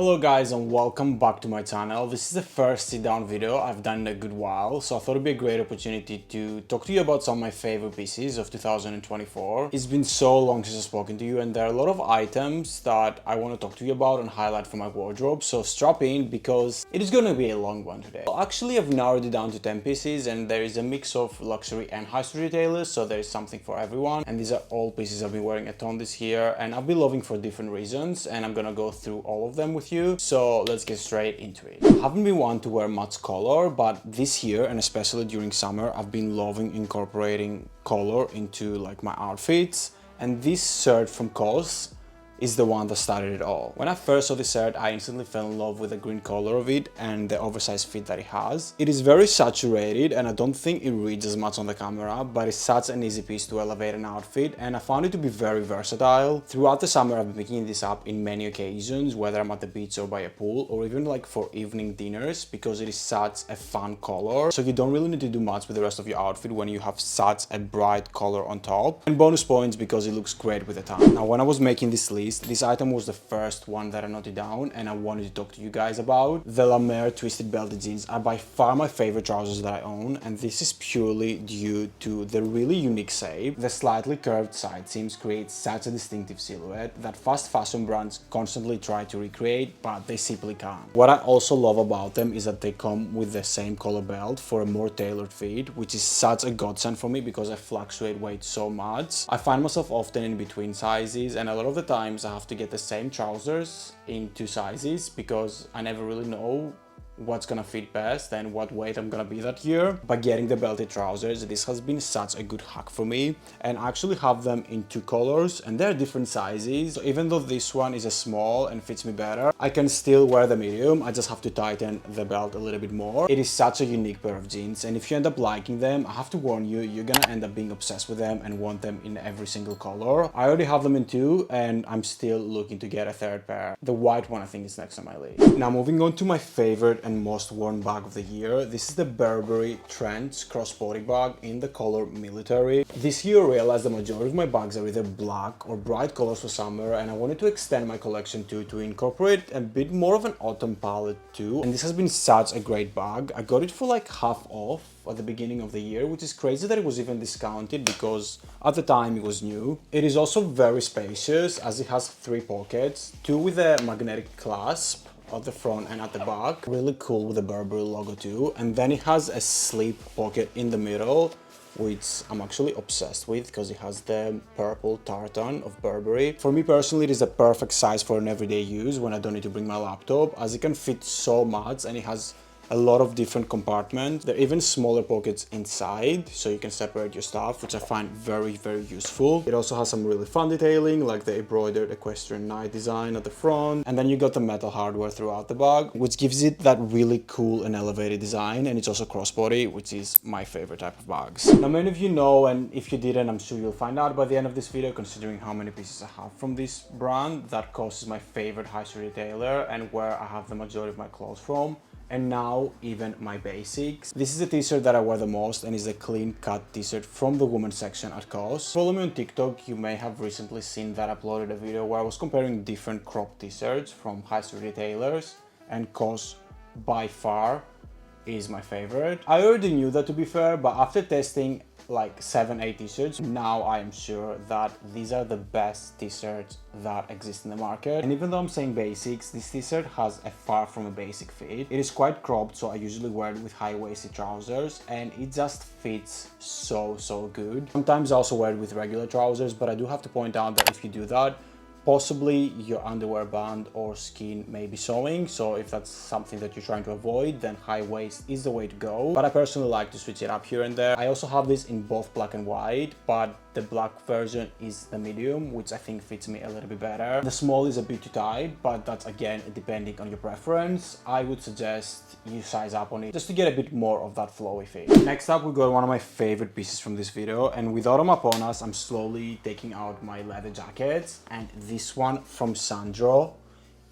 Hello guys and welcome back to my channel. This is the first sit down video I've done in a good while, so I thought it'd be a great opportunity to talk to you about some of my favorite pieces of 2024. It's been so long since I've spoken to you and there are a lot of items that I want to talk to you about and highlight from my wardrobe, so strap in because it is going to be a long one today. Well, actually I've narrowed it down to 10 pieces and there is a mix of luxury and high street retailers, so there is something for everyone, and these are all pieces I've been wearing a ton this year and I've been loving for different reasons, and I'm gonna go through all of them with you. So let's get straight into it. I haven't been one to wear much color, but this year and especially during summer I've been loving incorporating color into like my outfits, and this shirt from COS is the one that started it all. When I first saw this shirt, I instantly fell in love with the green color of it and the oversized fit that it has. It is very saturated and I don't think it reads as much on the camera, but it's such an easy piece to elevate an outfit and I found it to be very versatile. Throughout the summer I've been picking this up in many occasions, whether I'm at the beach or by a pool or even like for evening dinners, because it is such a fun color. So you don't really need to do much with the rest of your outfit when you have such a bright color on top. And bonus points because it looks great with the tan. Now when I was making this list, this item was the first one that I noted down and I wanted to talk to you guys about. The Lemaire twisted belted jeans are by far my favorite trousers that I own, and this is purely due to the really unique shape. The slightly curved side seams create such a distinctive silhouette that fast fashion brands constantly try to recreate, but they simply can't. What I also love about them is that they come with the same color belt for a more tailored fit, which is such a godsend for me because I fluctuate weight so much. I find myself often in between sizes, and a lot of the times I have to get the same trousers in 2 sizes because I never really know what's gonna fit best and what weight I'm gonna be that year. By getting the belted trousers, this has been such a good hack for me, and I actually have them in 2 colors and they're different sizes. So even though this one is a small and fits me better, I can still wear the medium. I just have to tighten the belt a little bit more. It is such a unique pair of jeans, and if you end up liking them, I have to warn you, you're gonna end up being obsessed with them and want them in every single color. I already have them in 2 and I'm still looking to get a 3rd pair. The white one I think is next on my list. Now moving on to my favorite and most worn bag of the year. This is the Burberry Trends crossbody bag in the color military. This year I realized the majority of my bags are either black or bright colors for summer, and I wanted to extend my collection to incorporate a bit more of an autumn palette too, and this has been such a great bag. I got it for like half off at the beginning of the year, which is crazy that it was even discounted because at the time it was new. It is also very spacious as it has 3 pockets, 2 with a magnetic clasp at the front and at the back. Really cool with the Burberry logo too. And then it has a slip pocket in the middle, which I'm actually obsessed with because it has the purple tartan of Burberry. For me personally, it is a perfect size for an everyday use when I don't need to bring my laptop, as it can fit so much and it has a lot of different compartments. There are even smaller pockets inside, so you can separate your stuff, which I find very, very useful. It also has some really fun detailing, like the embroidered equestrian knight design at the front. And then you got the metal hardware throughout the bag, which gives it that really cool and elevated design. And it's also crossbody, which is my favorite type of bags. Now, many of you know, and if you didn't, I'm sure you'll find out by the end of this video, considering how many pieces I have from this brand, that COS is my favorite high street retailer and where I have the majority of my clothes from. And now even my basics. This is a t-shirt that I wear the most and is a clean cut t-shirt from the women's section at COS. Follow me on TikTok, you may have recently seen that I uploaded a video where I was comparing different crop t-shirts from high street retailers, and COS by far is my favorite. I already knew that, to be fair, but after testing like 7-8 t-shirts, now I am sure that these are the best t-shirts that exist in the market. And even though I'm saying basics, this t-shirt has a far from a basic fit. It is quite cropped, so I usually wear it with high-waisted trousers and it just fits so good. Sometimes I also wear it with regular trousers, but I do have to point out that if you do that, possibly your underwear band or skin may be showing, so if that's something that you're trying to avoid, then high waist is the way to go. But I personally like to switch it up here and there. I also have this in both black and white, but the black version is the medium, which I think fits me a little bit better. The small is a bit too tight, but that's again depending on your preference. I would suggest you size up on it just to get a bit more of that flowy fit. Next up, we got one of my favorite pieces from this video, and with autumn upon us, I'm slowly taking out my leather jackets, and this one from Sandro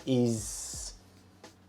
is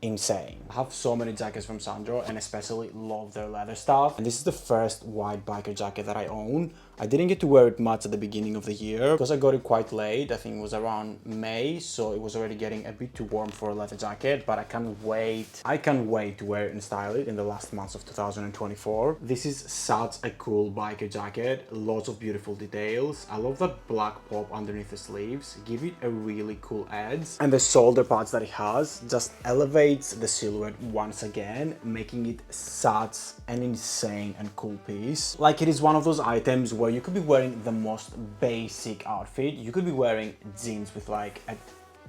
insane. I have so many jackets from Sandro and especially love their leather stuff, and this is the first white biker jacket that I own. I didn't get to wear it much at the beginning of the year because I got it quite late. I think it was around May, so it was already getting a bit too warm for a leather jacket, but I can't wait. I can't wait to wear it and style it in the last months of 2024. This is such a cool biker jacket, lots of beautiful details. I love that black pop underneath the sleeves, give it a really cool edge, and the shoulder pads that it has just elevates the silhouette once again, making it such an insane and cool piece. Like, it is one of those items where you could be wearing the most basic outfit. You could be wearing jeans with like a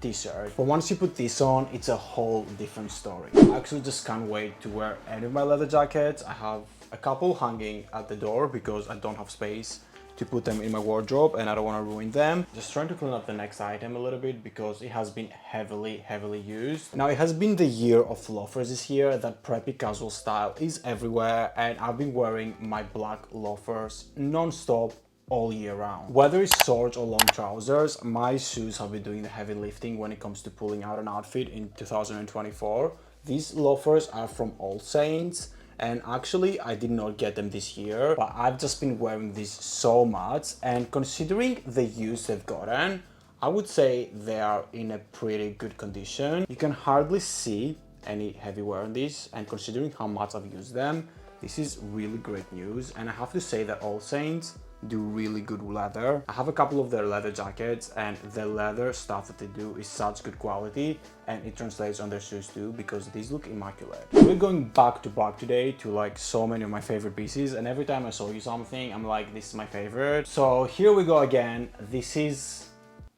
t-shirt, but once you put this on, it's a whole different story. I actually just can't wait to wear any of my leather jackets. I have a couple hanging at the door because I don't have space to put them in my wardrobe and I don't want to ruin them. Just trying to clean up the next item a little bit because it has been heavily used. Now, it has been the year of loafers this year. That preppy casual style is everywhere, and I've been wearing my black loafers non-stop all year round. Whether it's shorts or long trousers, my shoes have been doing the heavy lifting when it comes to pulling out an outfit in 2024. These loafers are from All Saints, and actually I did not get them this year, but I've just been wearing these so much, and considering the use they've gotten, I would say they are in a pretty good condition. You can hardly see any heavy wear on these, and considering how much I've used them, this is really great news. And I have to say that All Saints do really good leather. I have a couple of their leather jackets, and the leather stuff that they do is such good quality, and it translates on their shoes too because these look immaculate. We're going back to back today to like so many of my favorite pieces, and every time I show you something, I'm like, this is my favorite. So here we go again. This is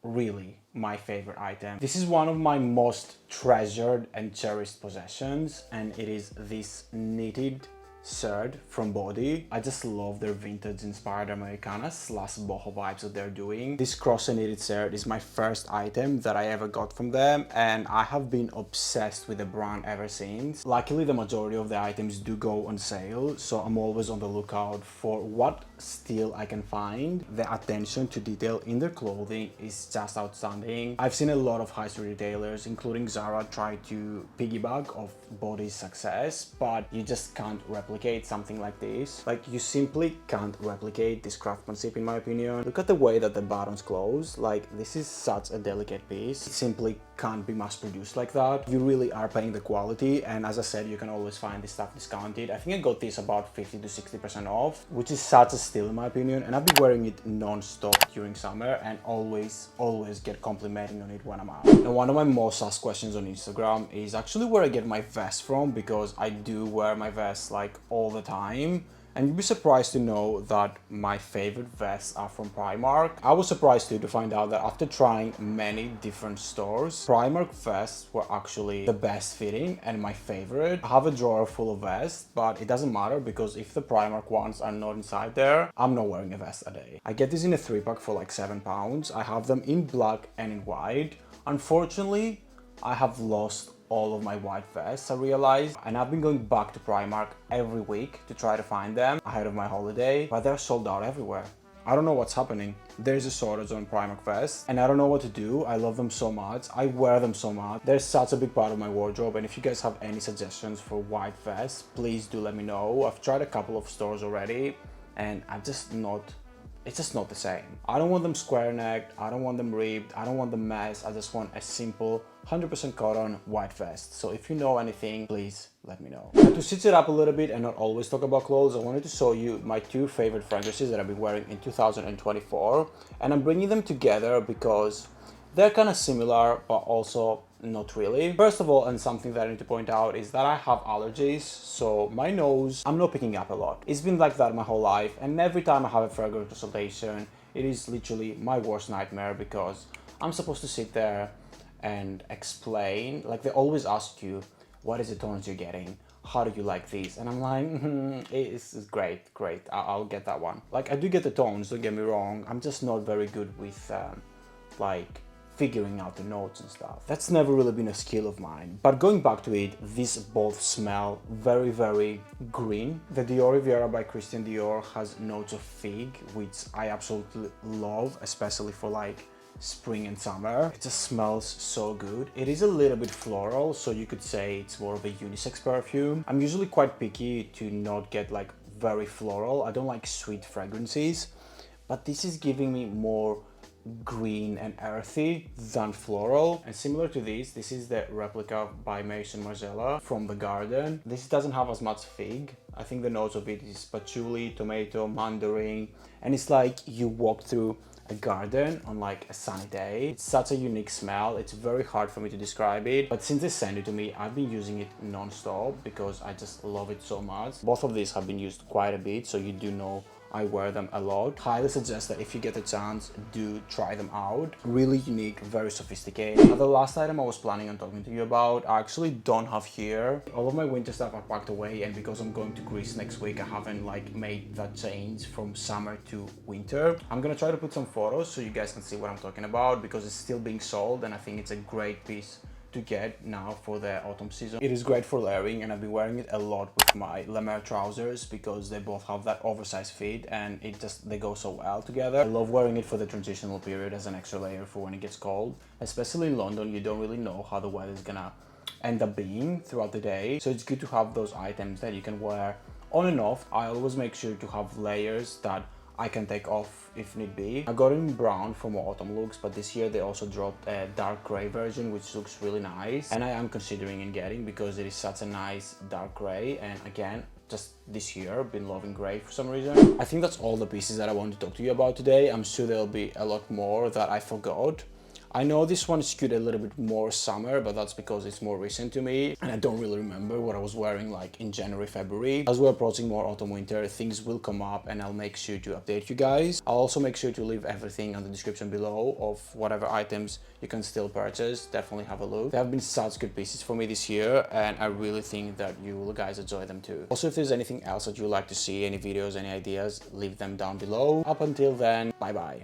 really my favorite item. This is one of my most treasured and cherished possessions, and it is this knitted shirt from Bode. I just love their vintage inspired Americana / boho vibes that they're doing. This crochet knitted shirt is my first item that I ever got from them, and I have been obsessed with the brand ever since. Luckily, the majority of the items do go on sale, so I'm always on the lookout for what steal I can find. The attention to detail in their clothing is just outstanding. I've seen a lot of high street retailers, including Zara, try to piggyback off Bode's success, but you just can't replicate something like this. Like, you simply can't replicate this craftsmanship, in my opinion. Look at the way that the buttons close. Like, this is such a delicate piece. It simply can't be mass produced like that. You really are paying the quality, and as I said, you can always find this stuff discounted. I think I got this about 50 to 60% off, which is such a steal in my opinion, and I've been wearing it non-stop during summer and always get complimenting on it when I'm out. Now, one of my most asked questions on Instagram is actually where I get my vest from, because I do wear my vest like all the time. And you'd be surprised to know that my favorite vests are from Primark. I was surprised too to find out that after trying many different stores, Primark vests were actually the best fitting and my favorite. I have a drawer full of vests, but it doesn't matter because if the Primark ones are not inside there, I'm not wearing a vest a day. I get this in a 3-pack for like £7. I have them in black and in white. Unfortunately, I have lost all of my white vests, I realized, and I've been going back to Primark every week to try to find them ahead of my holiday, but they're sold out everywhere. I don't know what's happening. There's a shortage on Primark vests, and I don't know what to do. I love them so much. I wear them so much. They're such a big part of my wardrobe, and if you guys have any suggestions for white vests, please do let me know. I've tried a couple of stores already, and it's just not the same. I don't want them square necked, I don't want them ripped, I don't want them mess. I just want a simple 100% cotton white vest. So if you know anything, please let me know. Now, to switch it up a little bit and not always talk about clothes, I wanted to show you my 2 favorite fragrances that I've been wearing in 2024. And I'm bringing them together because they're kind of similar, but also not really. First of all, and something that I need to point out, is that I have allergies, so my nose, I'm not picking up a lot. It's been like that my whole life, and every time I have a fragrance consultation, it is literally my worst nightmare because I'm supposed to sit there and explain. Like, they always ask you, what is the tones you're getting? How do you like these? And I'm like, it's great, I'll get that one. Like, I do get the tones, don't get me wrong. I'm just not very good with like figuring out the notes and stuff. That's never really been a skill of mine. But going back to it, these both smell very green. The Dior Riviera by Christian Dior has notes of fig, which I absolutely love, especially for like spring and summer. It just smells so good. It is a little bit floral, so you could say it's more of a unisex perfume. I'm usually quite picky to not get like very floral. I don't like sweet fragrances. but this is giving me more green and earthy than floral. And similar to this is the replica by Mason Margiela from the garden. This doesn't have as much fig. I think the notes of it is patchouli, tomato, mandarin, and it's like you walk through a garden on like a sunny day. It's such a unique smell. It's very hard for me to describe it, but since they sent it to me, I've been using it non-stop because I just love it so much. Both of these have been used quite a bit, so you do know I wear them a lot. Highly suggest that if you get a chance, do try them out. Really unique, very sophisticated. Now, the last item I was planning on talking to you about, I actually don't have here. All of my winter stuff are packed away, and because I'm going to Greece next week, I haven't like made that change from summer to winter. I'm gonna try to put some photos so you guys can see what I'm talking about, because it's still being sold and I think it's a great piece to get now for the autumn season. It is great for layering, and I've been wearing it a lot with my Lemaire trousers because they both have that oversized fit and they go so well together. I love wearing it for the transitional period as an extra layer for when it gets cold. Especially in London, you don't really know how the weather is gonna end up being throughout the day, so it's good to have those items that you can wear on and off. I always make sure to have layers that I can take off if need be. I got it in brown for more autumn looks, but this year they also dropped a dark gray version which looks really nice, and I am considering in getting because it is such a nice dark gray. And again, just this year I've been loving gray for some reason. I think that's all the pieces that I wanted to talk to you about today. I'm sure there'll be a lot more that I forgot. I know this one is skewed a little bit more summer, but that's because it's more recent to me and I don't really remember what I was wearing like in January, February. As we're approaching more autumn, winter, things will come up and I'll make sure to update you guys. I'll also make sure to leave everything on the description below of whatever items you can still purchase. Definitely have a look. There have been such good pieces for me this year and I really think that you will guys enjoy them too. Also, if there's anything else that you'd like to see, any videos, any ideas, leave them down below. Up until then, bye bye.